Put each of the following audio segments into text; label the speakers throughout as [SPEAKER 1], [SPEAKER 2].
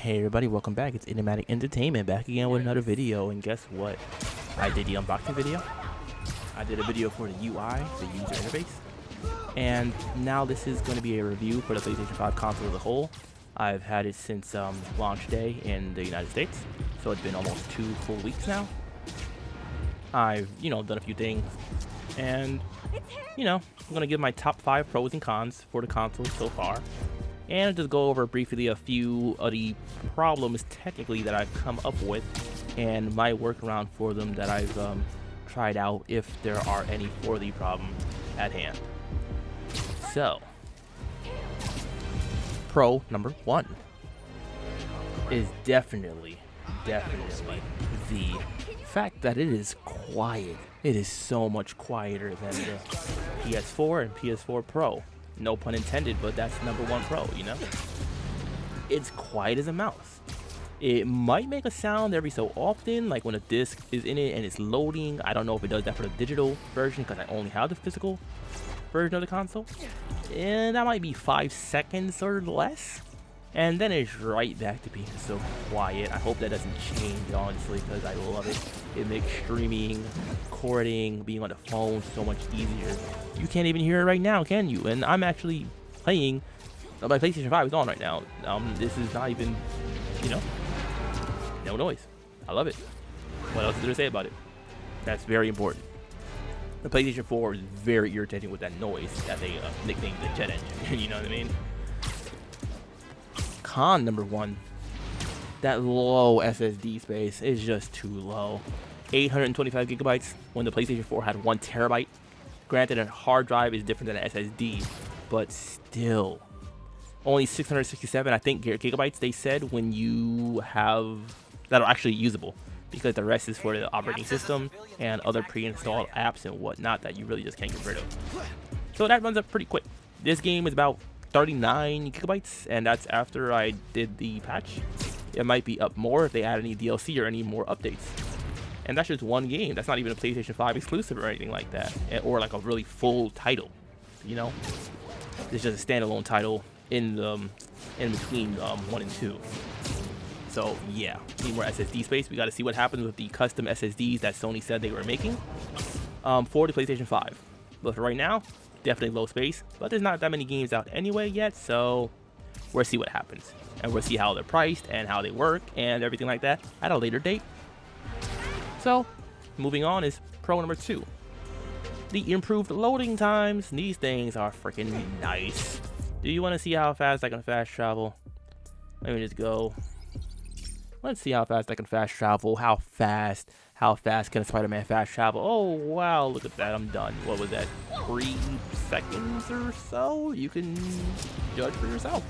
[SPEAKER 1] Hey everybody, welcome back. It's Enigmatic Entertainment back again with another video, and guess what? I did the unboxing video. I did a video for the UI, the user interface, and now this is going to be a review for the PlayStation 5 console as a whole. I've had it since launch day in the United States, so it's been almost 2 full weeks now. I've, done a few things, and, I'm going to give my top 5 pros and cons for the console so far. And just go over briefly a few of the problems technically that I've come up with and my workaround for them that I've tried out if there are any for the problem at hand. So, pro number 1 is definitely the fact that it is quiet. It is so much quieter than the PS4 and PS4 Pro. No pun intended, but that's number 1 pro, It's quiet as a mouse. It might make a sound every so often, like when a disc is in it and it's loading. I don't know if it does that for the digital version because I only have the physical version of the console. And that might be 5 seconds or less. And then it's right back to being so quiet. I hope that doesn't change, honestly, because I love it. It makes streaming, recording, being on the phone so much easier. You can't even hear it right now, can you? And I'm actually playing. My PlayStation 5 is on right now. This is not even, no noise. I love it. What else is there to say about it? That's very important. The PlayStation 4 is very irritating with that noise that they nicknamed the jet engine. You know what I mean? Con number 1, that low SSD space is just too low. 825 gigabytes when the PlayStation 4 had 1 terabyte. Granted, a hard drive is different than an SSD, but still. Only 667, I think, gigabytes they said when you have that are actually usable, because the rest is for the operating system and other pre-installed apps and whatnot that you really just can't get rid of. So that runs up pretty quick. This game is about 39 gigabytes, and that's after I did the patch. It might be up more if they add any DLC or any more updates. And that's just one game. That's not even a PlayStation 5 exclusive or anything like that, or like a really full title. It's just a standalone title in between 1 and 2. So yeah, need more SSD space. We got to see what happens with the custom SSDs that Sony said they were making for the PlayStation 5. But for right now, definitely low space, but there's not that many games out anyway yet, so we'll see what happens, and we'll see how they're priced and how they work and everything like that at a later date. So moving on is pro number 2, the improved loading times. These things are freaking nice. Do you want to see how fast I can fast travel? Let me just go. Let's see how fast I can fast travel. How fast can a Spider-Man fast travel? Oh, wow, look at that. I'm done. What was that? 3 seconds or so? You can judge for yourself.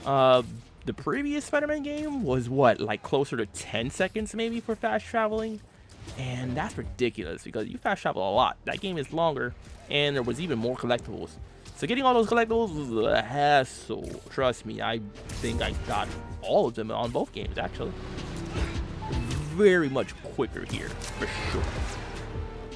[SPEAKER 1] The previous Spider-Man game was what, like closer to 10 seconds maybe for fast traveling? And that's ridiculous because you fast travel a lot. That game is longer, and there was even more collectibles. So getting all those collectibles was a hassle. Trust me, I think I got all of them on both games, actually. Very much quicker here, for sure.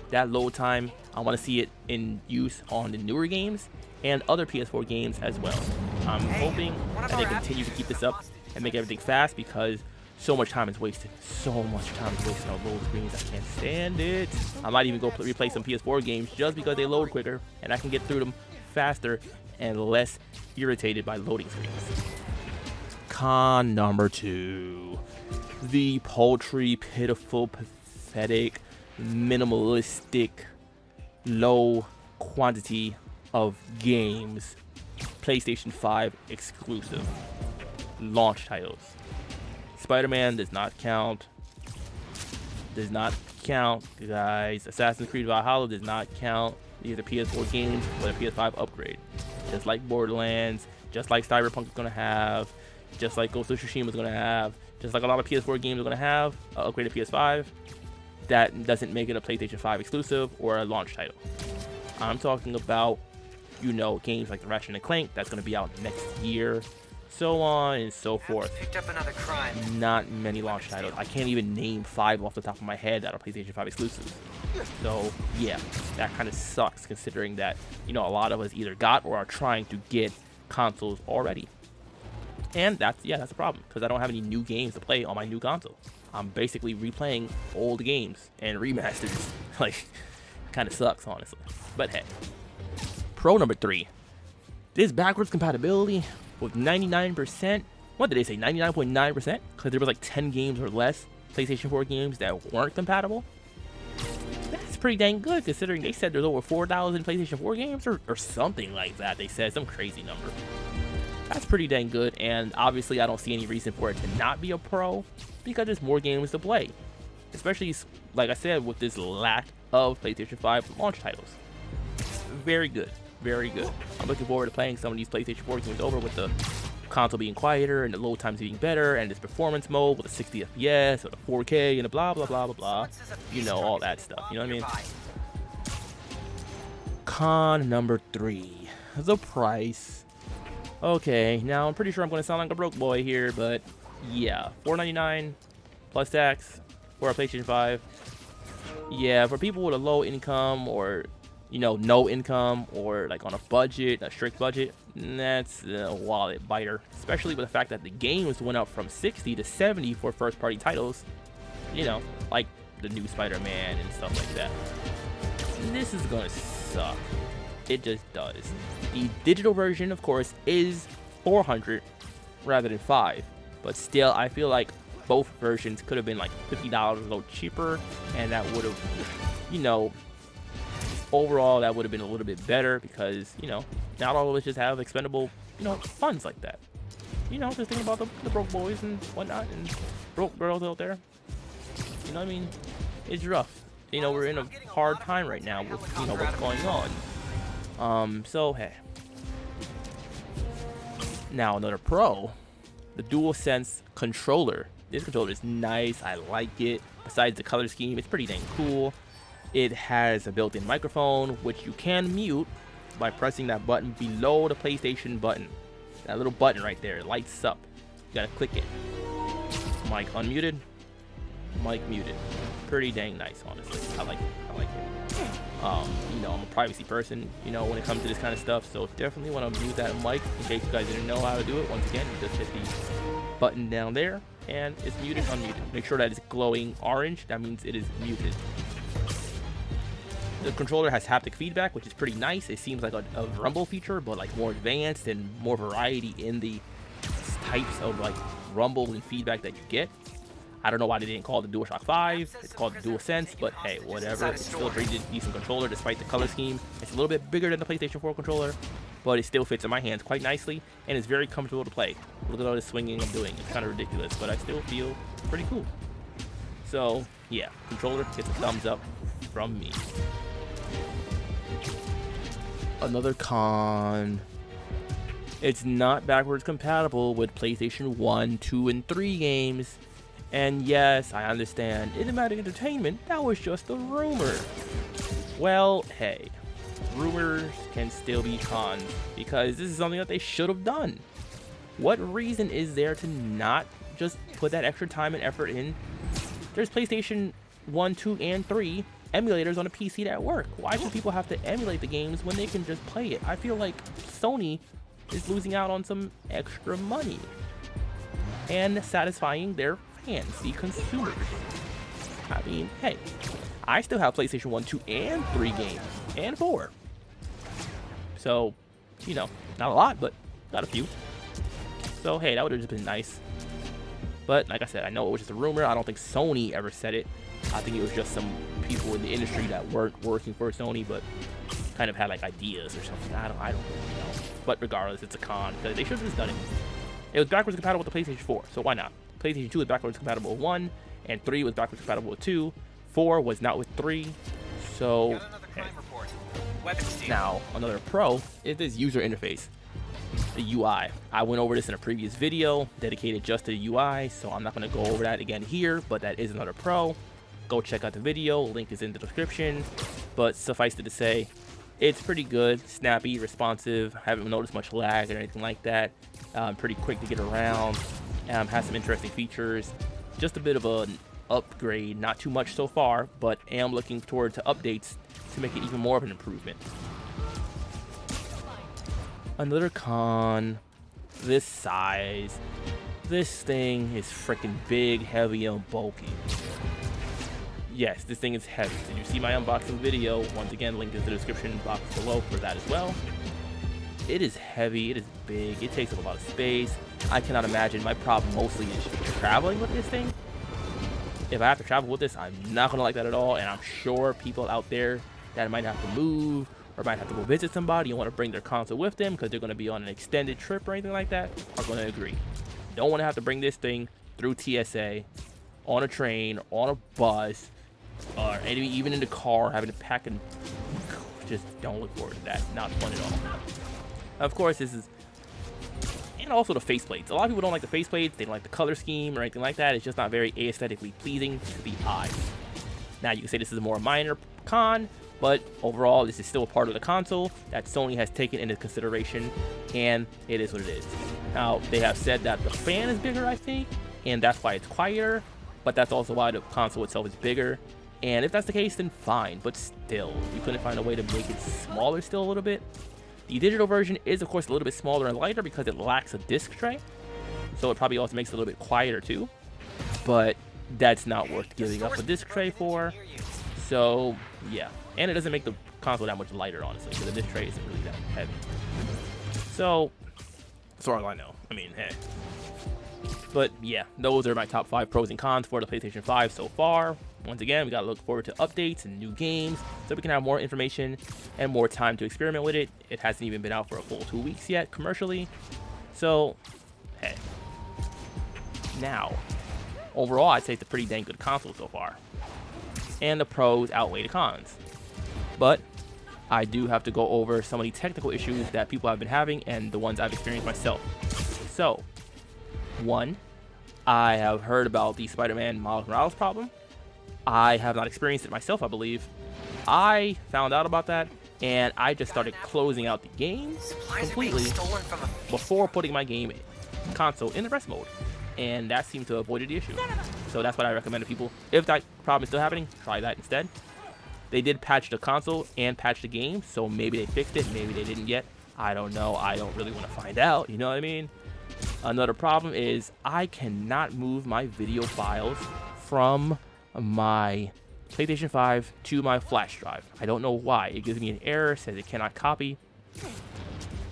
[SPEAKER 1] That load time, I want to see it in use on the newer games and other PS4 games as well. I'm hoping that they continue to keep this up and make everything fast, because so much time is wasted. So much time is wasted on load screens. I can't stand it. I might even go replay some PS4 games just because they load quicker and I can get through them faster and less irritated by loading screens. Con number 2, the paltry, pitiful, pathetic, minimalistic, low quantity of games PlayStation 5 exclusive launch titles. Spider-Man does not count. Does not count, guys. Assassin's Creed Valhalla does not count. These are PS4 games with a PS5 upgrade. Just like Borderlands, just like Cyberpunk is going to have, just like Ghost of Tsushima is going to have, just like a lot of PS4 games are going to have upgraded PS5. That doesn't make it a PlayStation 5 exclusive or a launch title. I'm talking about, games like the Ratchet & Clank that's going to be out next year, so on and so forth.
[SPEAKER 2] Picked up another crime.
[SPEAKER 1] Not many launch titles. I can't even name 5 off the top of my head that are PlayStation 5 exclusives. So yeah, that kind of sucks considering that, a lot of us either got or are trying to get consoles already. And that's a problem because I don't have any new games to play on my new console. I'm basically replaying old games and remasters. Like, kind of sucks, honestly. But hey, pro number 3. This backwards compatibility with 99%. What did they say? 99.9%? Because there was like 10 games or less PlayStation 4 games that weren't compatible. That's pretty dang good considering they said there's over 4,000 PlayStation 4 games or something like that. They said some crazy number. That's pretty dang good, and obviously I don't see any reason for it to not be a pro because there's more games to play. Especially, like I said, with this lack of PlayStation 5 launch titles. Very good. Very good. I'm looking forward to playing some of these PlayStation 4 games over with the console being quieter and the load times being better and this performance mode with a 60 FPS or the 4K and the blah blah blah blah blah. You know, all that stuff. You know what I mean? Con number 3. The price. Okay, now I'm pretty sure I'm going to sound like a broke boy here, but yeah, $499 plus tax for a PlayStation 5. Yeah, for people with a low income or, you know, no income or like on a budget, a strict budget, that's a wallet biter. Especially with the fact that the games went up from 60 to 70 for first party titles, you know, like the new Spider-Man and stuff like that. This is gonna suck. It just does. The digital version, of course, is $400 rather than $5, but still, I feel like both versions could have been like $50 a little cheaper, and that would have, you know, overall that would have been a little bit better because, you know, not all of us just have expendable, you know, funds like that. You know, just thinking about the broke boys and whatnot and broke girls out there. You know what I mean? It's rough. You know, we're in a hard time right now with, you know, what's going on. So hey. Now another pro, the DualSense controller. This controller is nice. I like it. Besides the color scheme, it's pretty dang cool. It has a built-in microphone, which you can mute by pressing that button below the PlayStation button. That little button right there, it lights up. You gotta click it. Mic unmuted. Mic muted. Pretty dang nice, honestly. I like it. I like it. You know, I'm a privacy person, you know, when it comes to this kind of stuff, so definitely want to use that mic. In case you guys didn't know how to do it, once again, you just hit the button down there, and it's muted, unmuted. Make sure that it's glowing orange. That means it is muted. The controller has haptic feedback, which is pretty nice. It seems like a rumble feature, but like more advanced and more variety in the types of like rumble and feedback that you get. I don't know why they didn't call it the DualShock 5. It's called the DualSense, but hey, whatever. It's still a pretty decent controller despite the color scheme. It's a little bit bigger than the PlayStation 4 controller, but it still fits in my hands quite nicely, and it's very comfortable to play. Look at all this swinging I'm doing. It's kind of ridiculous, but I still feel pretty cool. So yeah, controller gets a thumbs up from me. Another con. It's not backwards compatible with PlayStation 1, 2, and 3 games. And yes, I understand. Enigmatic Entertainment, that was just a rumor. Well, hey, rumors can still be cons because this is something that they should have done. What reason is there to not just put that extra time and effort in? There's PlayStation 1, 2, and 3 emulators on a PC that work. Why should people have to emulate the games when they can just play it? I feel like Sony is losing out on some extra money and satisfying their fans, the consumers. I mean, hey, I still have PlayStation 1, 2, and 3 games, and 4. So, you know, not a lot, but got a few. So, hey, that would have just been nice. But, like I said, I know it was just a rumor. I don't think Sony ever said it. I think it was just some people in the industry that weren't working for Sony, but kind of had like ideas or something. I don't really know. But regardless, it's a con because they should have just done it. It was backwards compatible with the PlayStation 4, so why not? PlayStation 2 was backwards compatible with 1, and 3 was backwards compatible with 2. 4 was not with 3, so hey. Now, another pro is this user interface, the UI. I went over this in a previous video dedicated just to the UI, so I'm not going to go over that again here, but that is another pro. Go check out the video, link is in the description, but suffice it to say, it's pretty good, snappy, responsive, haven't noticed much lag or anything like that, pretty quick to get around, has some interesting features, just a bit of an upgrade, not too much so far, but am looking forward to updates to make it even more of an improvement. Another con, this size, this thing is freaking big, heavy, and bulky. Yes, this thing is heavy. Did you see my unboxing video? Once again, link in the description box below for that as well. It is heavy, it is big, it takes up a lot of space. I cannot imagine. My problem mostly is traveling with this thing. If I have to travel with this, I'm not going to like that at all, and I'm sure people out there that might have to move or might have to go visit somebody and want to bring their console with them because they're going to be on an extended trip or anything like that are going to agree. Don't want to have to bring this thing through TSA, on a train, on a bus, or even in the car, having to pack and just don't look forward to that. Not fun at all. Of course, this is, and also the faceplates. A lot of people don't like the faceplates. They don't like the color scheme or anything like that. It's just not very aesthetically pleasing to the eye. Now, you can say this is a more minor con, but overall, this is still a part of the console that Sony has taken into consideration, and it is what it is. Now, they have said that the fan is bigger, I think, and that's why it's quieter, but that's also why the console itself is bigger. And if that's the case, then fine, but still, you couldn't find a way to make it smaller still a little bit. The digital version is, of course, a little bit smaller and lighter because it lacks a disc tray, so it probably also makes it a little bit quieter too, but that's not worth giving up a disc tray for. So yeah, and it doesn't make the console that much lighter, honestly, because the disc tray isn't really that heavy. So as far as I know, I mean, hey. But yeah, those are my top 5 pros and cons for the PlayStation 5 so far. Once again, we gotta look forward to updates and new games so we can have more information and more time to experiment with it. It hasn't even been out for a full 2 weeks yet commercially. So, hey. Now, overall, I'd say it's a pretty dang good console so far. And the pros outweigh the cons. But I do have to go over some of the technical issues that people have been having and the ones I've experienced myself. So, 1, I have heard about the Spider-Man Miles Morales problem. I have not experienced it myself, I believe. I found out about that, and I just started closing out the game completely before putting my game console in the rest mode, and that seemed to avoid the issue. So that's what I recommend to people. If that problem is still happening, try that instead. They did patch the console and patch the game, so maybe they fixed it, maybe they didn't yet. I don't know. I don't really want to find out, you know what I mean? Another problem is I cannot move my video files from my PlayStation 5 to my flash drive. I don't know why. It gives me an error, says it cannot copy.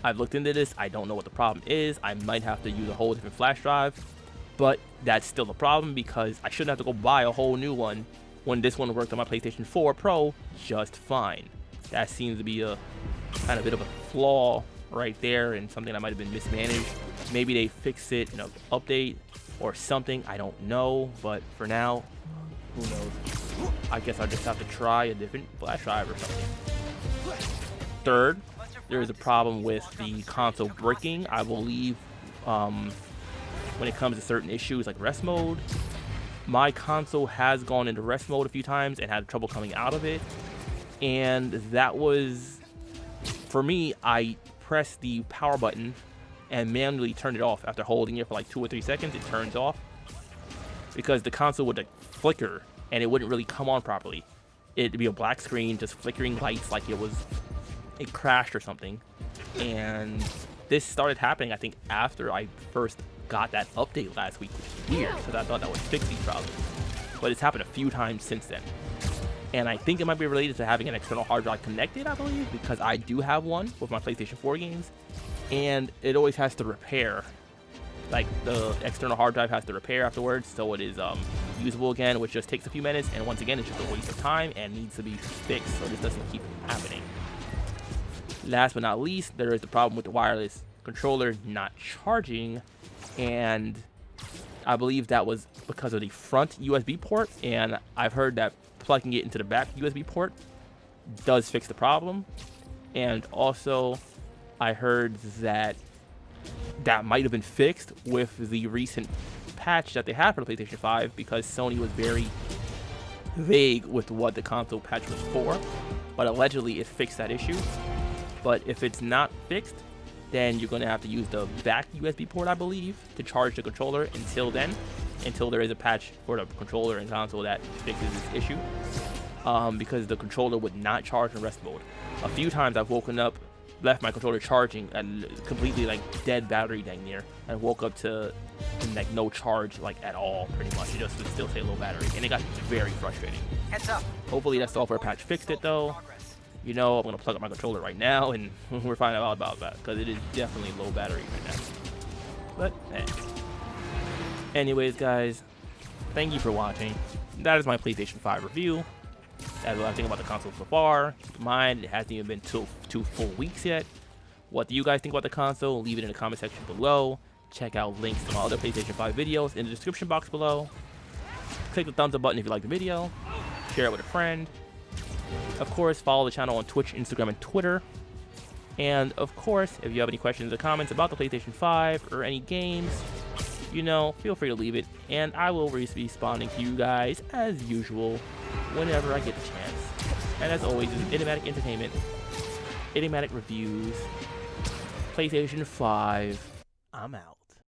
[SPEAKER 1] I've looked into this. I don't know what the problem is. I might have to use a whole different flash drive, but that's still a problem because I shouldn't have to go buy a whole new one when this one worked on my PlayStation 4 Pro just fine. That seems to be a kind of bit of a flaw right there and something that might have been mismanaged. Maybe they fix it in an update or something. I don't know, but for now, who knows? I guess I'll just have to try a different flash drive or something. Third, there is a problem with the console breaking. I believe when it comes to certain issues like rest mode, my console has gone into rest mode a few times and had trouble coming out of it. And that was, for me, I pressed the power button and manually turned it off. After holding it for like 2 or 3 seconds, it turns off because the console would like flicker and it wouldn't really come on properly. It'd be a black screen, just flickering lights like it crashed or something. And this started happening, I think, after I first got that update last week, which is weird because I thought that would fix these problems. But it's happened a few times since then. And I think it might be related to having an external hard drive connected, I believe, because I do have one with my PlayStation 4 games, and it always has to repair. Like, the external hard drive has to repair afterwards, so it is usable again, which just takes a few minutes, and once again, it's just a waste of time and needs to be fixed so this doesn't keep happening. Last but not least, there is the problem with the wireless controller not charging, and I believe that was because of the front USB port, and I've heard that plugging it into the back USB port does fix the problem. And also I heard that that might have been fixed with the recent patch that they had for the PlayStation 5 because Sony was very vague with what the console patch was for, but allegedly it fixed that issue. But if it's not fixed, then you're going to have to use the back USB port, I believe, to charge the controller until then, until there is a patch for the controller and console that fixes this issue, because the controller would not charge in rest mode. A few times I've woken up left my controller charging and completely like dead battery dang near, and woke up to like no charge like at all, pretty much. It just would still say low battery, and it got very frustrating.
[SPEAKER 2] Heads up.
[SPEAKER 1] Hopefully that software patch fixed it though. You know, I'm gonna plug up my controller right now, and we're finding out about that because it is definitely low battery right now. But anyways, guys, thank you for watching. That is my PlayStation 5 review. That's what I think about the console so far. Keep in mind, it hasn't even been two full weeks yet. What do you guys think about the console? Leave it in the comment section below. Check out links to my other PlayStation 5 videos in the description box below. Click the thumbs up button if you like the video. Share it with a friend. Of course, follow the channel on Twitch, Instagram, and Twitter. And of course, if you have any questions or comments about the PlayStation 5 or any games, you know, feel free to leave it, and I will be responding to you guys as usual whenever I get the chance. And as always, this is Enigmatic Entertainment, Enigmatic Reviews, PlayStation 5. I'm out.